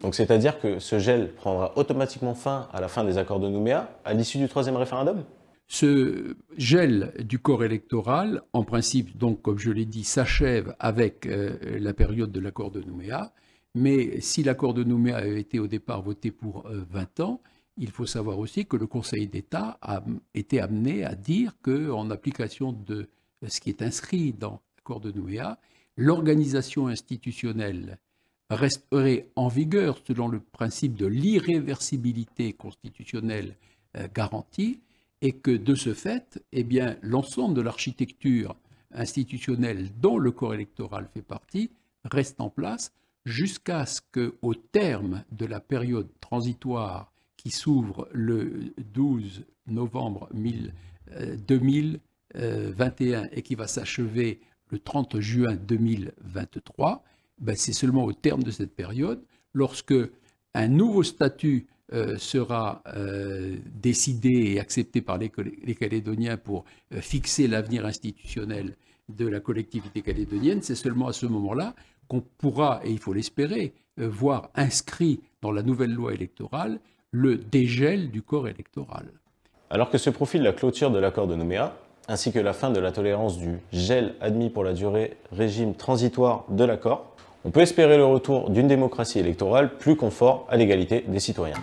Donc c'est-à-dire que ce gel prendra automatiquement fin à la fin des accords de Nouméa, à l'issue du troisième référendum? Ce gel du corps électoral, en principe, donc, comme je l'ai dit, s'achève avec la période de l'accord de Nouméa. Mais si l'accord de Nouméa avait été au départ voté pour 20 ans, il faut savoir aussi que le Conseil d'État a été amené à dire qu'en application de ce qui est inscrit dans l'accord de Nouméa, l'organisation institutionnelle resterait en vigueur selon le principe de l'irréversibilité constitutionnelle garantie, et que de ce fait, eh bien, l'ensemble de l'architecture institutionnelle dont le corps électoral fait partie reste en place jusqu'à ce qu'au terme de la période transitoire qui s'ouvre le 12 novembre 2021 et qui va s'achever le 30 juin 2023, ben c'est seulement au terme de cette période, lorsque un nouveau statut sera décidé et accepté par les Calédoniens pour fixer l'avenir institutionnel de la collectivité calédonienne, c'est seulement à ce moment-là qu'on pourra, et il faut l'espérer, voir inscrit dans la nouvelle loi électorale le dégel du corps électoral. Alors que se profile la clôture de l'accord de Nouméa, ainsi que la fin de la tolérance du gel admis pour la durée régime transitoire de l'accord, on peut espérer le retour d'une démocratie électorale plus conforme à l'égalité des citoyens.